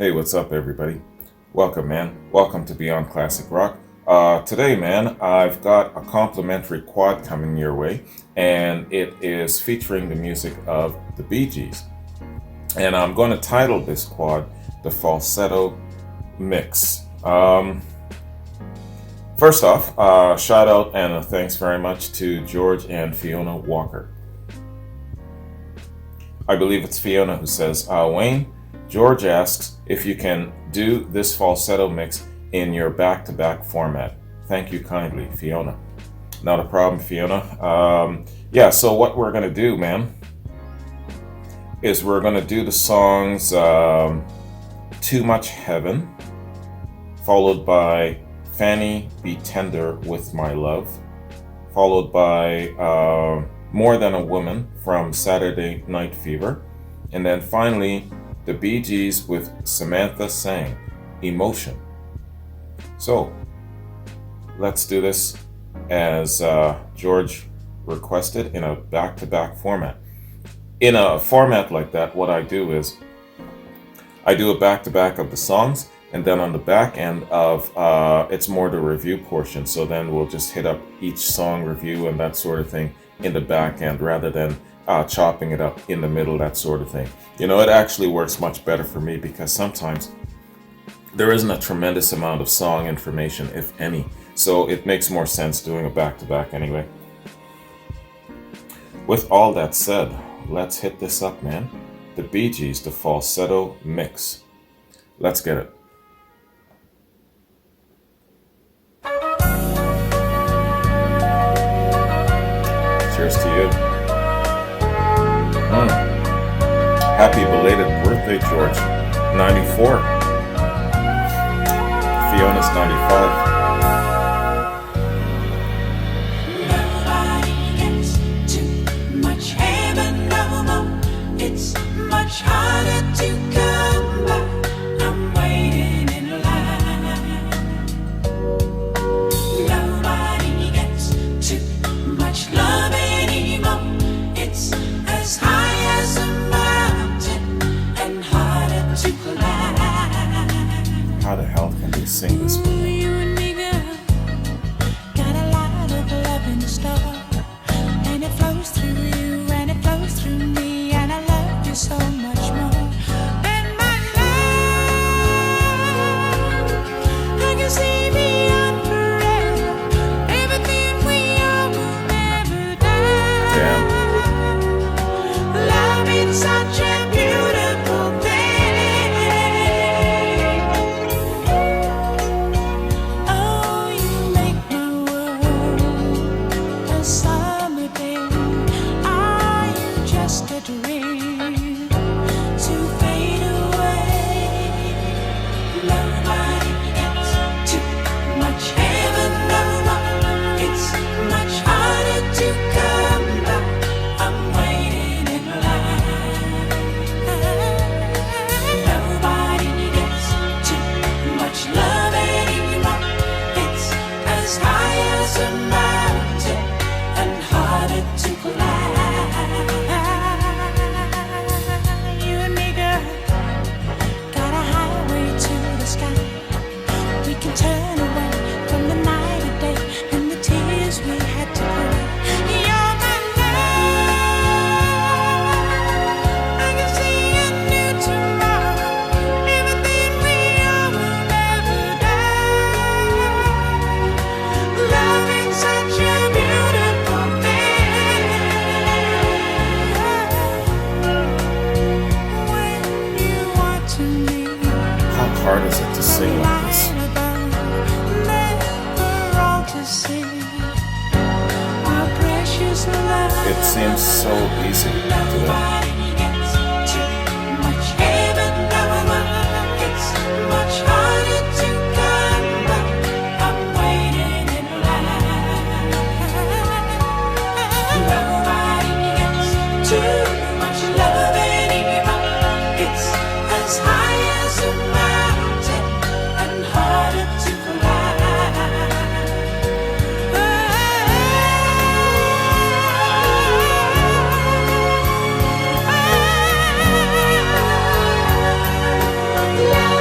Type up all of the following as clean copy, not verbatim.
Hey, what's up, everybody? Welcome, man. Welcome to Beyond Classic Rock. Today, man, I've got a complimentary quad coming your way, and it is featuring the music of the Bee Gees. And I'm going to title this quad the Falsetto Mix. First off, shout out and thanks very much to George and Fiona Walker. I believe it's Fiona who says, Wayne, George asks if you can do this falsetto mix in your back-to-back format. Thank you kindly, Fiona. Not a problem, Fiona. So what we're going to do, man, is we're going to do the songs Too Much Heaven, followed by Fanny Be Tender with My Love, followed by More Than a Woman from Saturday Night Fever, and then finally the Bee Gees with Samantha Sang, Emotion. So let's do this as George requested in a back-to-back format. In a format like that, what I do is I do a back-to-back of the songs, and then on the back end of it's more the review portion. So then we'll just hit up each song review and that sort of thing in the back end rather than chopping it up in the middle, that sort of thing. You know, it actually works much better for me because sometimes there isn't a tremendous amount of song information, if any. So it makes more sense doing a back-to-back anyway. With all that said, let's hit this up, man. The Bee Gees, the Falsetto Mix. Let's get it. Cheers to you. Happy belated birthday, George. 94. Fiona's 95. Nobody gets too much heaven no more. It's much harder to come by. I'm waiting in line. Nobody gets too much love anymore. It's as high as a mountain and harder to climb. How the hell can they sing this? You and me, girl, got a lot of love in store, and it flows through you and it flows through me, and I love you so much more than my life. I can see beyond forever, everything we are will never die. Damn. Love is such a beautiful thing. Oh, you make my world a summer day. Are you just a dream to fade away? Nobody gets too much heaven no more. It's much harder to come by. I'm waiting in line. Nobody gets too much love anymore. It's as high as a mountain and harder to climb. You and me, girl, got a highway to the sky. We can turn away from the night and day and the tears we had to cry. You're my love. I can see a new tomorrow. Everything we are will never die. Love is such a beautiful thing. When you want to me. How hard is it to sing like this? It seems so easy to them. Nobody gets too much heaven no more. It's much harder to come by. I'm waiting in line. Nobody gets too much love anymore. It's as high as a mountain and harder to climb. Love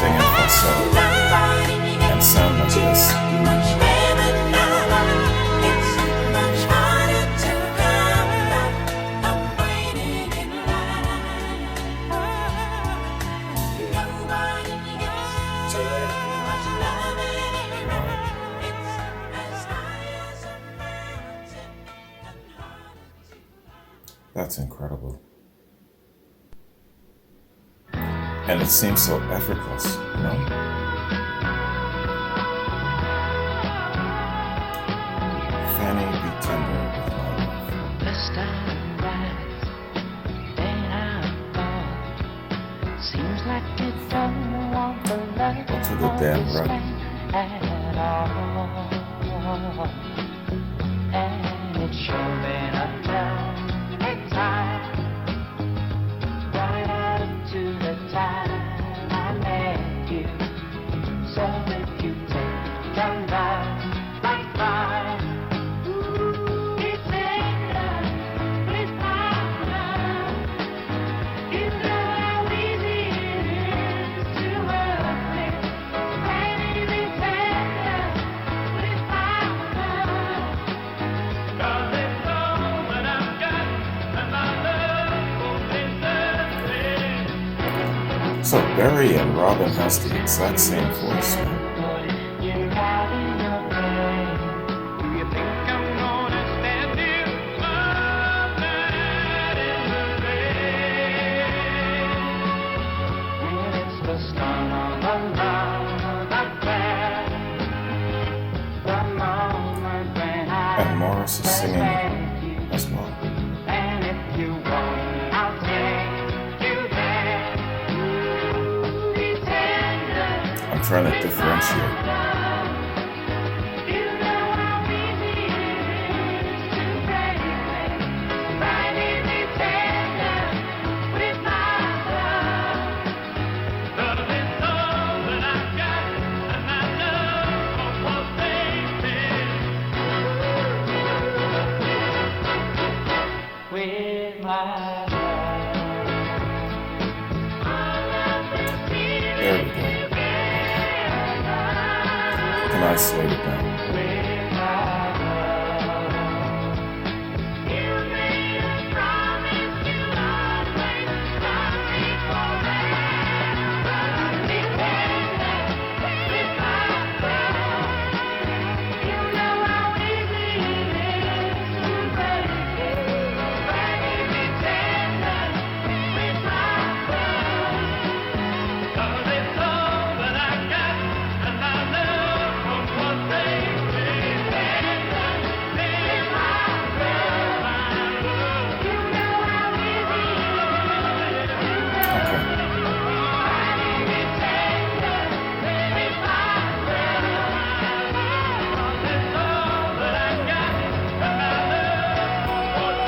sing in falsetto and sound like this. That's incredible. And it seems so effortless, you know? Fanny Be Tender with my love. The starlight that I thought seems like it don't want the love Go to the damn of right. at all. And it's sure been a down time right up to the time I met you. So if you take a life like mine, be tender with my love. You know how easy it is to hurt me. Fanny be tender with my love. 'Cause it's all that I've got, and my love won't desert me. So Barry and Robin has the exact same voice, man. You're having your way. Do you think I'm gonna stand here all night in the rain? And it's the start of a love affair. The moment when And Morris is singing met you. as well. And if you want, I'll take you there. Be tender. I'm trying to differentiate. You know how easy it is to break me. Fanny be tender with my love. 'Cause it's all that I've got, and my love won't forsake me. With my love. There we go. Can isolate it now.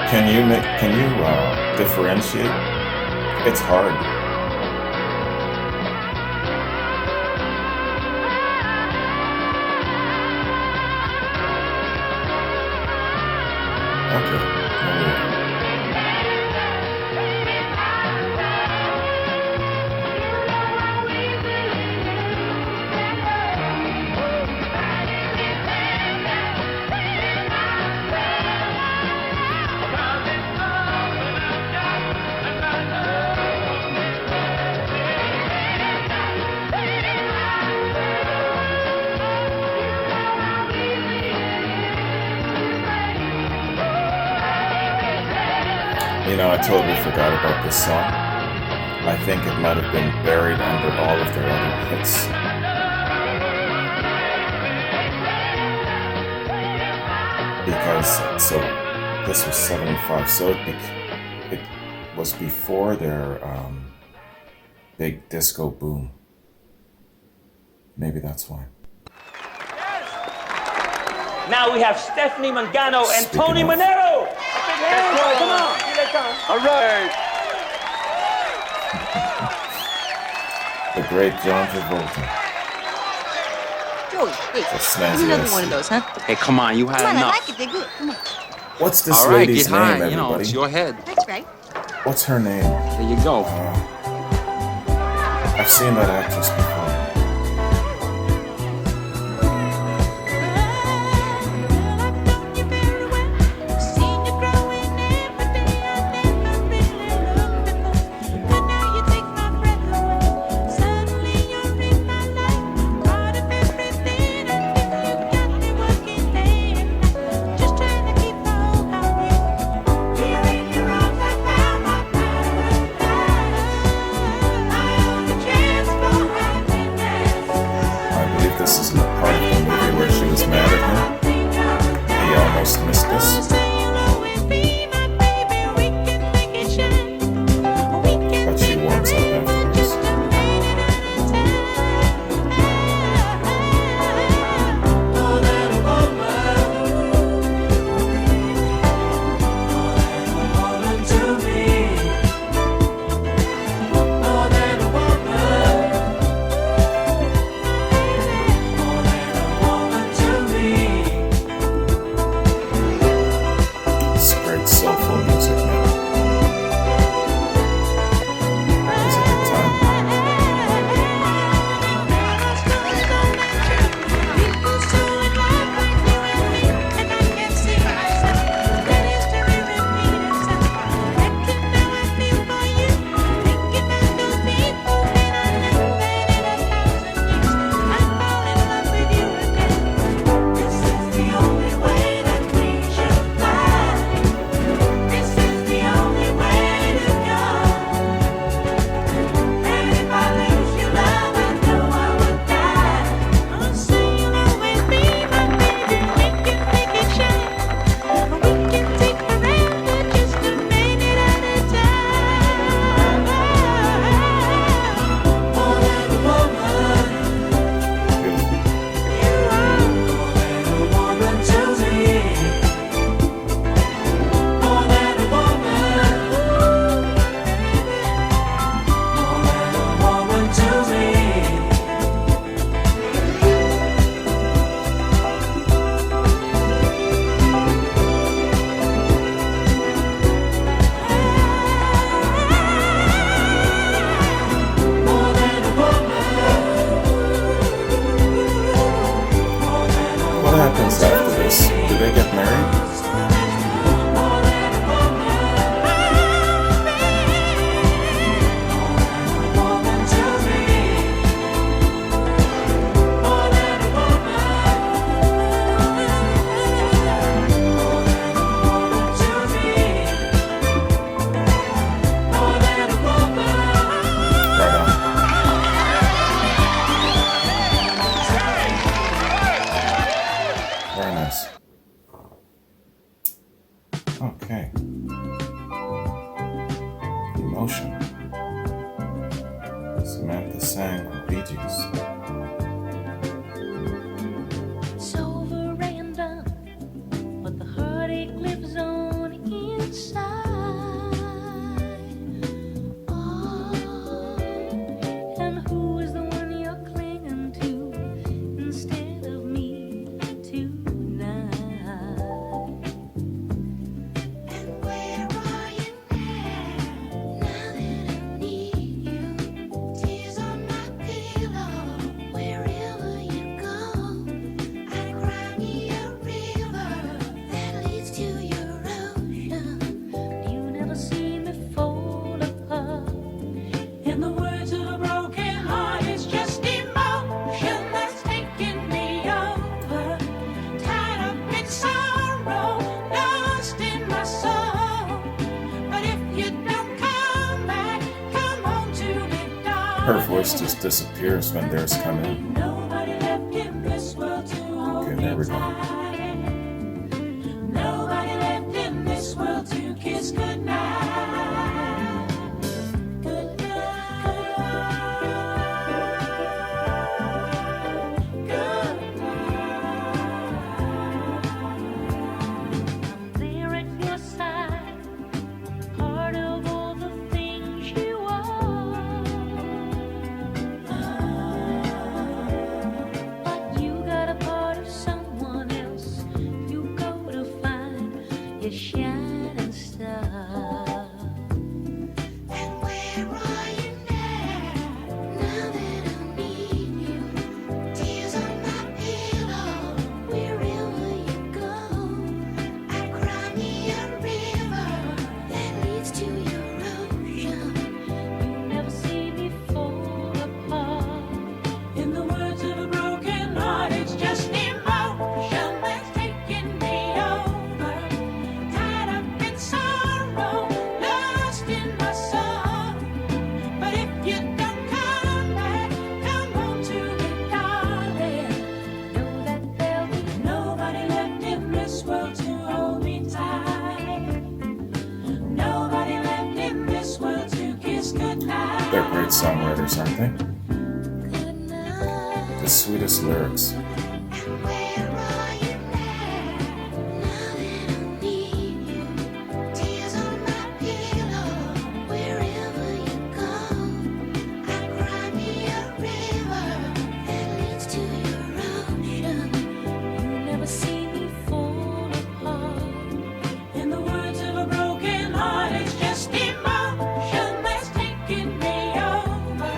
Can you differentiate? It's hard. Okay. There we go. You know, I totally forgot about this song. I think it might have been buried under all of their other hits. Because, so, this was 75, so it was before their big disco boom. Maybe that's why. Now we have Stephanie Mangano and Speaking Tony of- Manero. Come on, here they come. All right. The great John Travolta. Joey, hey, It's a give snazzy me another ass one of seat. those, huh? Hey, come on, you had Come on, I enough. like it. They're good. Come on. What's this All right, lady's get high. name, You know, everybody? it's your head. That's right. What's her name? There you go. I've seen that actress before. Emotion. Samantha sang the Bee Gees. It's over and done, but the heartache lives on inside. Oh, and who is the one you're clinging to instead of me tonight? And where are you now that I need you? Tears on my pillow, wherever you go. I cry me a river that leads to your ocean. You never see me fall apart. In the words of a broken heart, it's just emotion that's taking me over. Tied up in sorrow, lost in my soul. But if you don't come back, come home to me, darling. Her voice just disappears when there's come in. Nobody left in this world to hold Okay, me there we go. tight. Nobody left in this world to kiss goodnight. Goodnight. I'm there at your side, part of all the things you are. But you got a part of someone else. You go to find your shining star. And where are you now that I need you? Tears on my pillow, wherever you go. I cry me a river that leads to your ocean. You never see me fall apart. In the words of a broken heart, it's just emotion that's taking me over. Tied up in sorrow, lost in my soul. But if you don't come back, come home to me, darling. Know that there'll be nobody left in this world to hold me tight. Nobody left in this world to kiss goodnight. They're great songwriters, aren't they? Goodnight. The sweetest lyrics. And where are you now that I need you? Tears on my pillow, wherever you go. I cry me a river that leads to your ocean. You never see me fall apart. In the words of a broken heart, it's just emotion that's taking me over.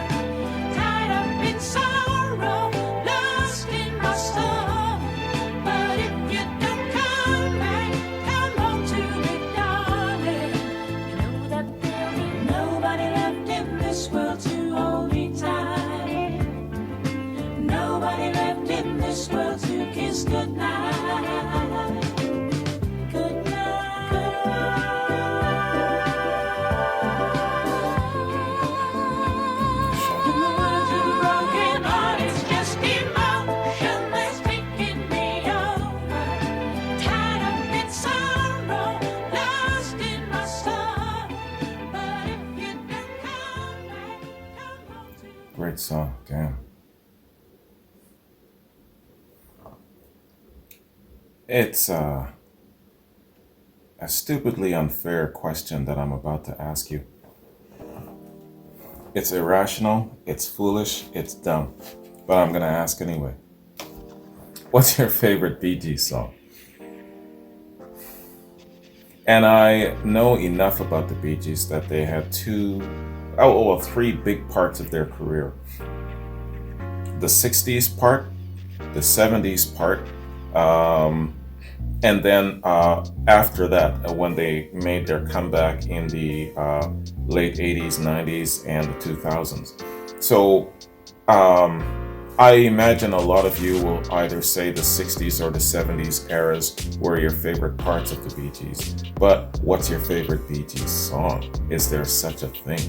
Tied up in sorrow, lost in my soul. But if you don't come back, come home to me, darling. You know that there'll be nobody left in this world to hold me tight. Nobody left in this world to kiss goodnight. In the words of a broken heart, it's just emotion that's taking me over. Tied up in sorrow, lost in my soul. But if you don't come back, come home to me. Great song, damn. It's a stupidly unfair question that I'm about to ask you. It's irrational, it's foolish, it's dumb, but I'm gonna ask anyway. What's your favorite Bee Gees song? And I know enough about the Bee Gees that they had three big parts of their career. The 60s part, the 70s part, and then after that, when they made their comeback in the late 80s, 90s, and the 2000s. So I imagine a lot of you will either say the 60s or the 70s eras were your favorite parts of the Bee Gees. But what's your favorite Bee Gees song? Is there such a thing?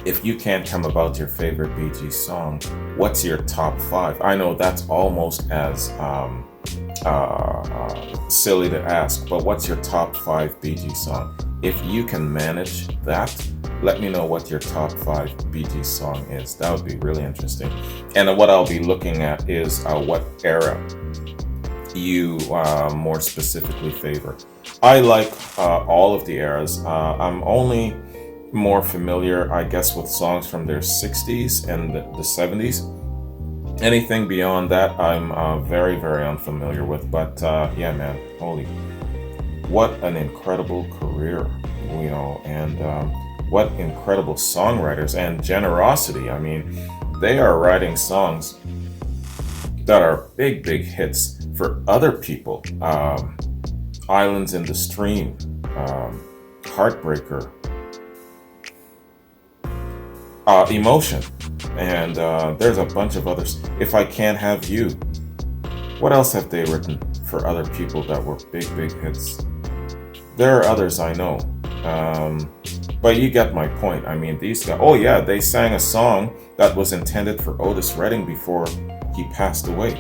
If you can't come about your favorite Bee Gees song, what's your top 5? I know that's almost as silly to ask, but what's your top 5 Bee Gees song? If you can manage that, let me know what your top 5 Bee Gees song is. That would be really interesting. And what I'll be looking at is what era you more specifically favor. I like all of the eras. I'm only more familiar, I guess, with songs from their 60s and the 70s. Anything beyond that, I'm very, very unfamiliar with. But yeah, man, holy, what an incredible career, and what incredible songwriters and generosity. I mean, they are writing songs that are big, big hits for other people. Islands in the Stream, Heartbreaker, Emotion, and there's a bunch of others. If I Can't Have You. What else have they written for other people that were big, big hits? There are others I know, but you get my point. I mean, these guys, oh yeah, they sang a song that was intended for Otis Redding before he passed away.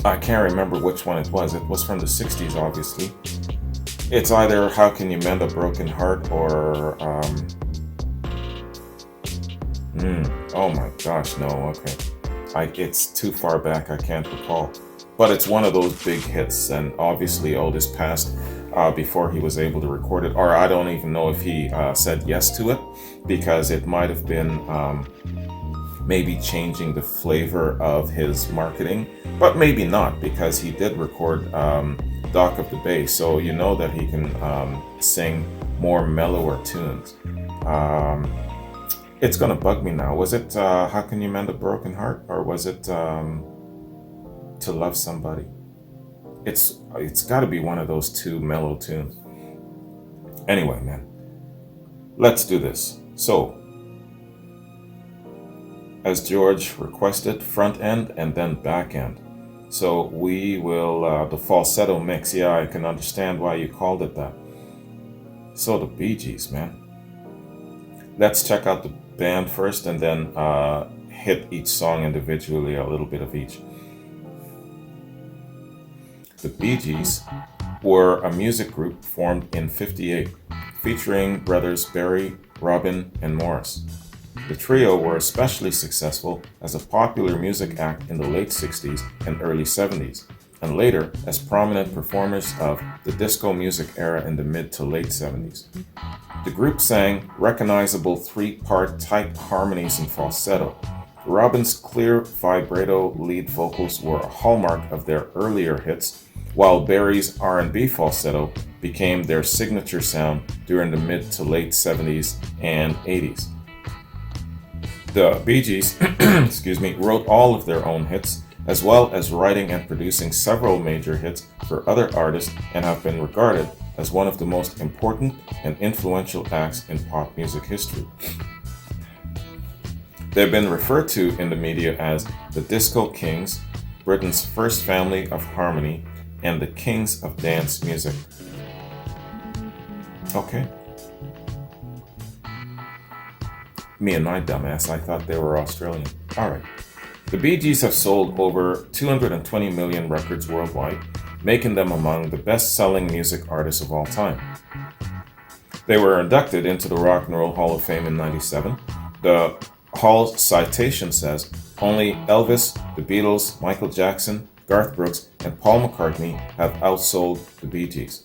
I can't remember which one it was. It was from the 60s, obviously. It's either How Can You Mend a Broken Heart or oh my gosh, no, okay. It's too far back, I can't recall. But it's one of those big hits, and obviously Otis passed before he was able to record it, or I don't even know if he said yes to it, because it might have been maybe changing the flavor of his marketing, but maybe not, because he did record Dock of the Bay, so you know that he can sing more mellower tunes. It's gonna bug me now. Was it How Can You Mend a Broken Heart, or was it To Love Somebody? It's got to be one of those two mellow tunes. Anyway, man, let's do this. So, as George requested, front end and then back end. So we will, the falsetto mix, yeah, I can understand why you called it that. So the Bee Gees, man. Let's check out the band first and then hit each song individually, a little bit of each. The Bee Gees were a music group formed in '58, featuring brothers Barry, Robin, and Morris. The trio were especially successful as a popular music act in the late 60s and early 70s, and later as prominent performers of the disco music era in the mid to late 70s. The group sang recognizable 3-part tight harmonies in falsetto. Robin's clear vibrato lead vocals were a hallmark of their earlier hits, while Barry's R&B falsetto became their signature sound during the mid to late 70s and 80s. The Bee Gees wrote all of their own hits, as well as writing and producing several major hits for other artists, and have been regarded as one of the most important and influential acts in pop music history. They've been referred to in the media as the Disco Kings, Britain's first family of harmony, and the Kings of Dance Music. Okay. Me and my dumbass, I thought they were Australian. Alright. The Bee Gees have sold over 220 million records worldwide, making them among the best-selling music artists of all time. They were inducted into the Rock and Roll Hall of Fame in '97. The Hall's citation says, only Elvis, the Beatles, Michael Jackson, Garth Brooks, and Paul McCartney have outsold the Bee Gees.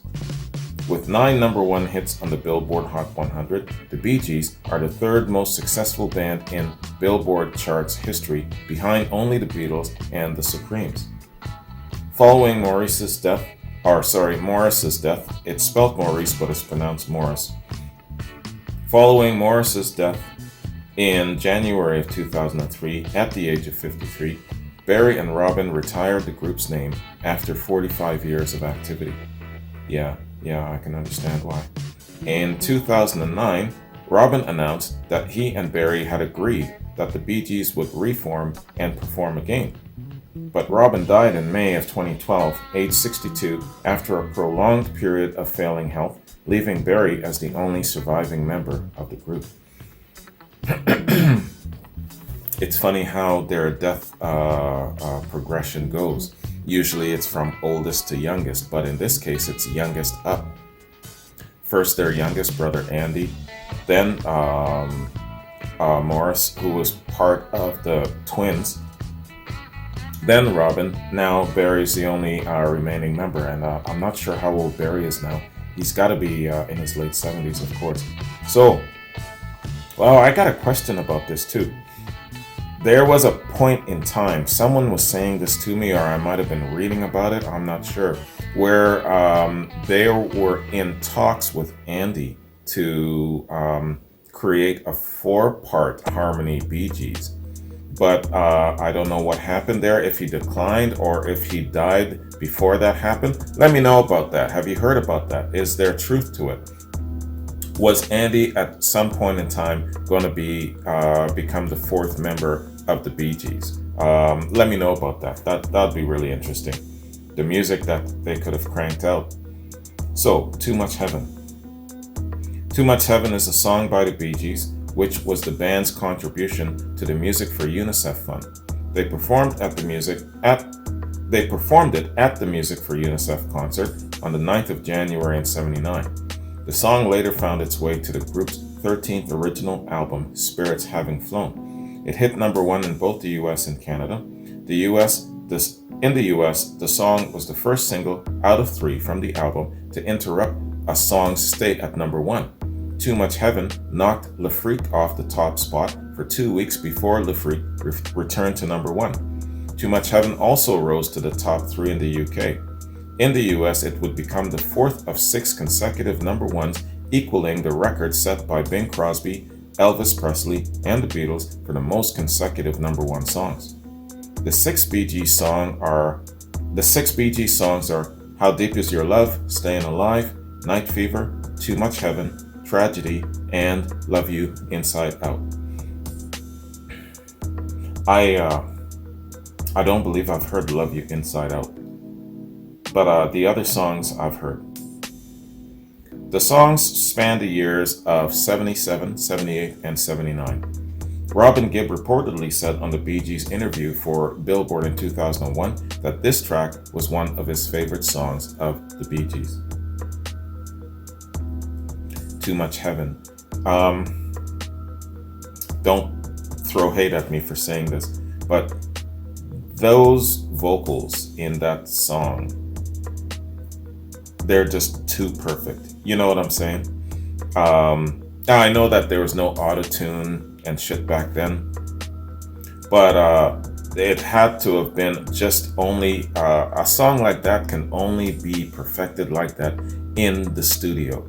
With 9 number 1 hits on the Billboard Hot 100, the Bee Gees are the third most successful band in Billboard charts history, behind only the Beatles and the Supremes. Following Morris's death, it's spelled Maurice but it's pronounced Morris. Following Morris's death in January of 2003, at the age of 53, Barry and Robin retired the group's name after 45 years of activity. Yeah, I can understand why. In 2009, Robin announced that he and Barry had agreed that the Bee Gees would reform and perform again. But Robin died in May of 2012, age 62, after a prolonged period of failing health, leaving Barry as the only surviving member of the group. It's funny how their death progression goes. Usually it's from oldest to youngest, but in this case it's youngest up. First their youngest brother Andy, then Morris, who was part of the twins, then Robin. Now Barry's the only remaining member, and I'm not sure how old Barry is now. He's got to be in his late 70s, of course. So, well, I got a question about this too. There was a point in time, someone was saying this to me, or I might have been reading about it, I'm not sure, where they were in talks with Andy to create a 4-part harmony Bee Gees. But I don't know what happened there, if he declined or if he died before that happened. Let me know about that. Have you heard about that? Is there truth to it? Was Andy at some point in time going to become the 4th member of the Bee Gees? Let me know about that. That'd be really interesting. The music that they could have cranked out. So, Too Much Heaven. Too Much Heaven is a song by the Bee Gees, which was the band's contribution to the Music for UNICEF Fund. They performed it at the Music for UNICEF concert on the 9th of January in '79. The song later found its way to the group's 13th original album, Spirits Having Flown. It hit number 1 in both the US and Canada. In the US, the song was the first single out of 3 from the album to interrupt a song's stay at number 1. Too Much Heaven knocked Le Freak off the top spot for 2 weeks before Le Freak returned to number 1. Too Much Heaven also rose to the top 3 in the UK. In the US, it would become the 4th of 6 consecutive number 1s, equaling the record set by Bing Crosby, Elvis Presley, and the Beatles for the most consecutive number 1 songs. The six Bee Gees songs are How Deep Is Your Love, Staying Alive, Night Fever, Too Much Heaven, Tragedy, and Love You Inside Out. I don't believe I've heard Love You Inside Out, but the other songs I've heard. The songs span the years of 77, 78, and 79. Robin Gibb reportedly said on the Bee Gees interview for Billboard in 2001 that this track was one of his favorite songs of the Bee Gees. Too Much Heaven. Don't throw hate at me for saying this, but those vocals in that song, they're just too perfect. You know what I'm saying? I know that there was no auto-tune and shit back then, but it had to have been just only a song like that can only be perfected like that in the studio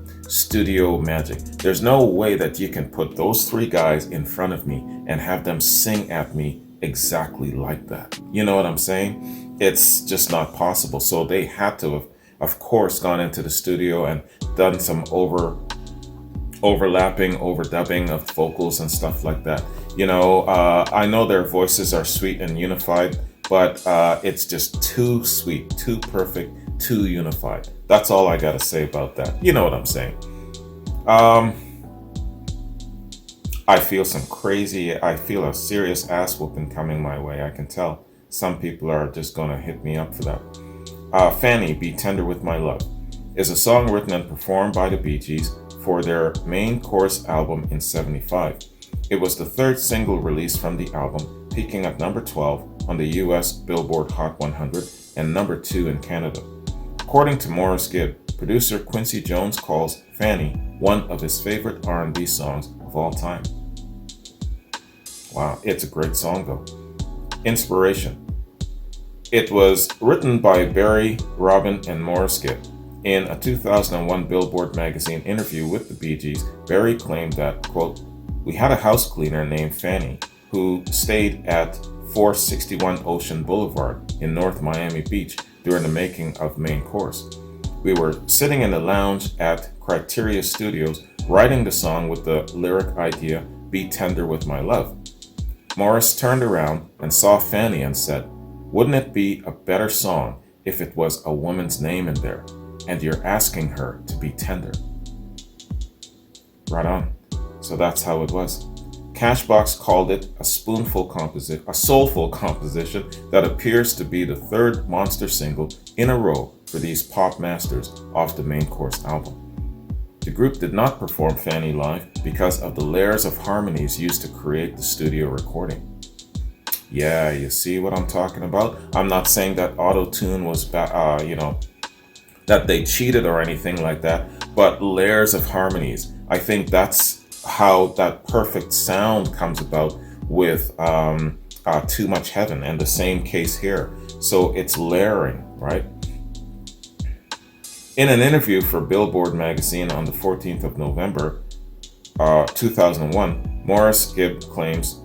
magic. There's no way that you can put those 3 guys in front of me and have them sing at me exactly like that. You know what I'm saying? It's just not possible. So they had to have, of course, gone into the studio and done some overlapping, overdubbing of vocals and stuff like that. You know, I know their voices are sweet and unified, but it's just too sweet, too perfect, too unified. That's all I gotta say about that. You know what I'm saying? I feel a serious ass whooping coming my way. I can tell some people are just gonna hit me up for that. Fanny Be Tender With My Love is a song written and performed by the Bee Gees for their main course album in '75. It was the 3rd single released from the album, peaking at number 12 on the US Billboard Hot 100 and number 2 in Canada. According to Morris Gibb, producer Quincy Jones calls Fanny one of his favorite R&B songs of all time. Wow, it's a great song though. Inspiration. It was written by Barry, Robin, and Morris Gibb. In a 2001 Billboard magazine interview with the Bee Gees, Barry claimed that, quote, "We had a house cleaner named Fanny who stayed at 461 Ocean Boulevard in North Miami Beach during the making of Main Course. We were sitting in the lounge at Criteria Studios writing the song with the lyric idea, Be Tender With My Love. Morris turned around and saw Fanny and said, wouldn't it be a better song if it was a woman's name in there and you're asking her to be tender?" Right on. So that's how it was. Cashbox called it a soulful composition that appears to be the third monster single in a row for these pop masters off the Main Course album. The group did not perform Fanny live because of the layers of harmonies used to create the studio recording. Yeah, you see what I'm talking about? I'm not saying that auto-tune was, that they cheated or anything like that, but layers of harmonies. I think that's how that perfect sound comes about with Too Much Heaven, and the same case here. So it's layering, right? In an interview for Billboard magazine on the 14th of November, 2001, Morris Gibb claims,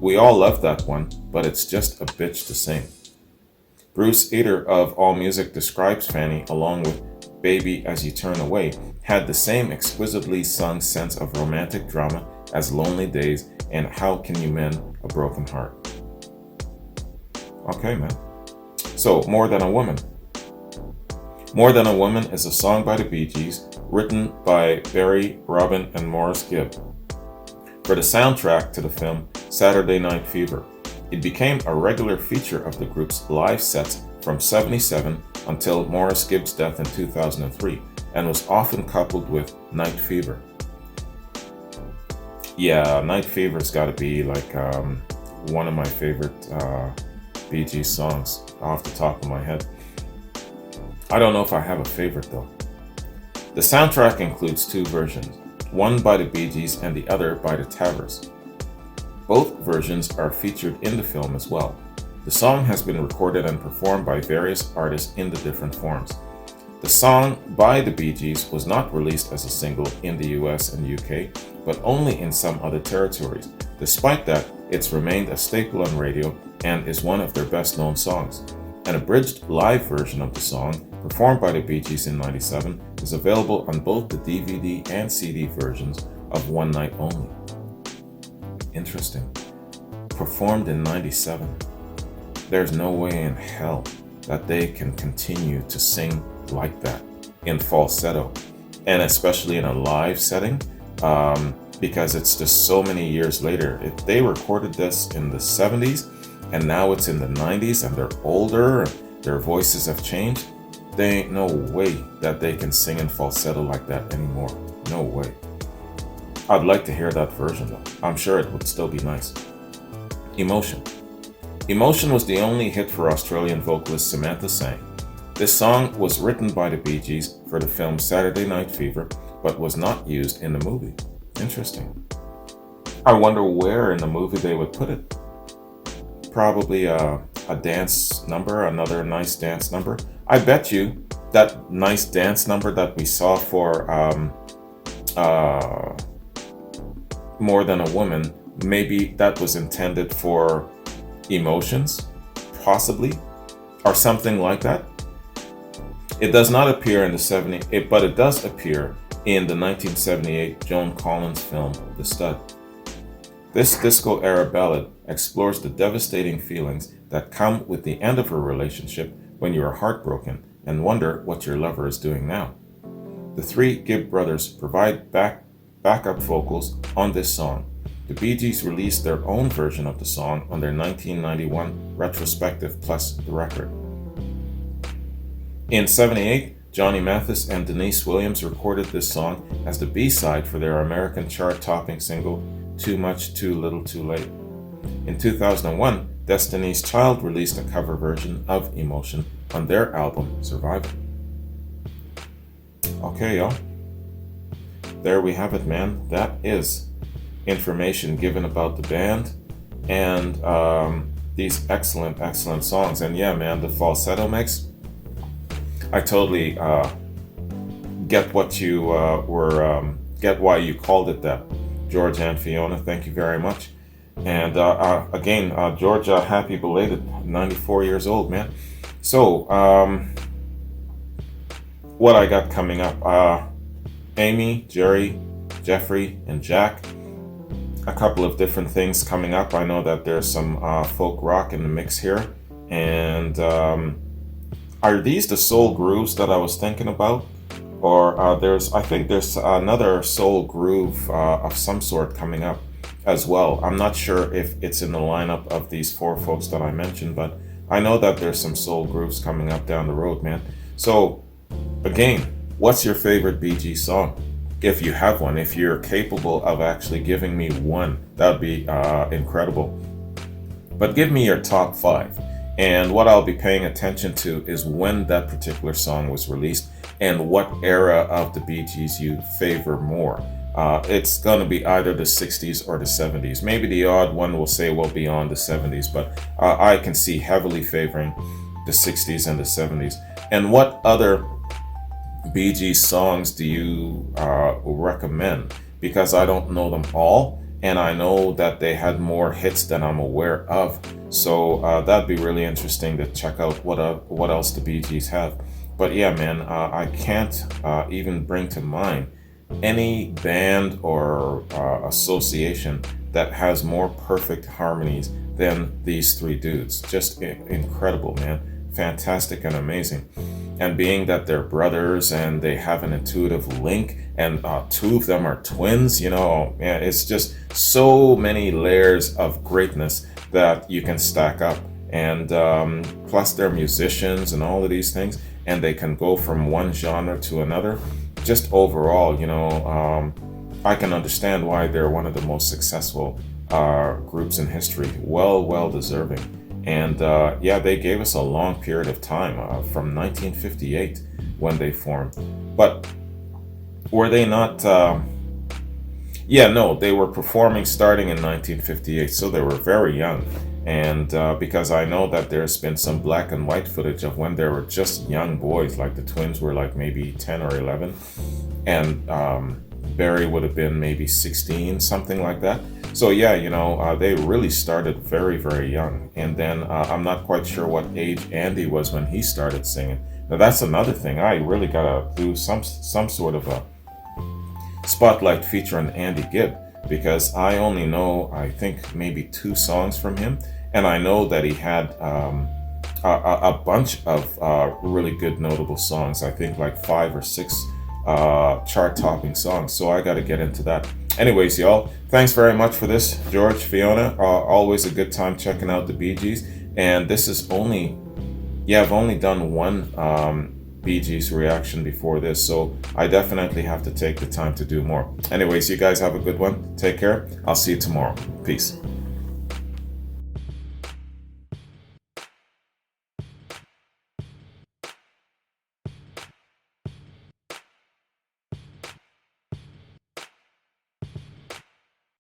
"We all love that one, but it's just a bitch to sing." Bruce Eder of AllMusic describes Fanny, along with Baby As You Turn Away, had the same exquisitely sung sense of romantic drama as Lonely Days and How Can You Mend a Broken Heart. Okay, man. So, More Than a Woman. More Than a Woman is a song by the Bee Gees, written by Barry, Robin, and Morris Gibb for the soundtrack to the film Saturday Night Fever. It became a regular feature of the group's live sets from '77 until Morris Gibb's death in 2003, and was often coupled with Night Fever. Yeah, Night Fever's gotta be like one of my favorite Bee Gees songs off the top of my head. I don't know if I have a favorite though. The soundtrack includes two versions, one by the Bee Gees and the other by the Towers. Both versions are featured in the film as well. The song has been recorded and performed by various artists in the different forms. The song by the Bee Gees was not released as a single in the US and UK, but only in some other territories. Despite that, it's remained a staple on radio and is one of their best known songs. An abridged live version of the song, performed by the Bee Gees in '97, is available on both the DVD and CD versions of One Night Only. Interesting. Performed in '97. There's no way in hell that they can continue to sing like that in falsetto, and especially in a live setting, because it's just so many years later. If they recorded this in the '70s and now it's in the '90s and they're older, their voices have changed, there ain't no way that they can sing in falsetto like that anymore. No way. I'd like to hear that version though. I'm sure it would still be nice. Emotion. Emotion was the only hit for Australian vocalist Samantha Sang. This song was written by the Bee Gees for the film Saturday Night Fever, but was not used in the movie. Interesting. I wonder where in the movie they would put it. Probably a dance number, another nice dance number. I bet you that nice dance number that we saw for More Than a Woman, maybe that was intended for Emotions, possibly, or something like that. It does not appear in the '70s, but it does appear in the 1978 Joan Collins film, The Stud. This disco-era ballad explores the devastating feelings that come with the end of a relationship when you are heartbroken and wonder what your lover is doing now. The three Gibb brothers provide backup vocals on this song. The Bee Gees released their own version of the song on their 1991 retrospective Plus the Record. In '78, Johnny Mathis and Denise Williams recorded this song as the B-side for their American chart-topping single, Too Much, Too Little, Too Late. In 2001, Destiny's Child released a cover version of Emotion on their album, Survivor. Okay, y'all. There we have it, man. That is information given about the band and these excellent songs. And yeah, man, the falsetto mix, I totally get what you get why you called it that. George and Fiona, thank you very much. And again, George, happy belated, 94 years old, man. So, what I got coming up, Amy, Jerry, Jeffrey, and Jack. A couple of different things coming up. I know that there's some folk rock in the mix here. And are these the soul grooves that I was thinking about? Or I think there's another soul groove of some sort coming up. as well. I'm not sure if it's in the lineup of these four folks that I mentioned, but I know that there's some soul groups coming up down the road, man. So, again, what's your favorite Bee Gees song? If you have one, if you're capable of actually giving me one, that'd be incredible. But give me your top five. And what I'll be paying attention to is when that particular song was released and what era of the Bee Gees you favor more. It's going to be either the 60s or the 70s. Maybe the odd one will say, well, beyond the 70s, but I can see heavily favoring the 60s and the 70s. And what other Bee Gees songs do you recommend? Because I don't know them all, and I know that they had more hits than I'm aware of. So that'd be really interesting to check out what else the Bee Gees have. But yeah, man, I can't even bring to mind any band or association that has more perfect harmonies than these three dudes. Just incredible, man. Fantastic and amazing. And being that they're brothers and they have an intuitive link, and two of them are twins, you know, man, it's just so many layers of greatness that you can stack up. And plus they're musicians and all of these things, and they can go from one genre to another. Just overall, you know, I can understand why they're one of the most successful groups in history. Well deserving. And yeah, they gave us a long period of time from 1958 when they formed. But were they not? Yeah, no, they were performing starting in 1958, so they were very young. And because I know that there's been some black and white footage of when they were just young boys, like the twins were like maybe 10 or 11, and Barry would have been maybe 16, something like that. So yeah, you know, they really started very young. And then I'm not quite sure what age Andy was when he started singing. Now that's another thing. I really gotta do some sort of a spotlight feature on Andy Gibb, because I only know, I think, maybe 2 songs from him, and I know that he had a bunch of really good notable songs. I think like 5 or 6 chart-topping songs. So I got to get into that. Anyways, y'all, thanks very much for this, George, Fiona. Always a good time checking out the Bee Gees. And this is only, yeah, I've only done one Bee Gees reaction before this, so I definitely have to take the time to do more. Anyways, you guys have a good one. Take care. I'll see you tomorrow. Peace.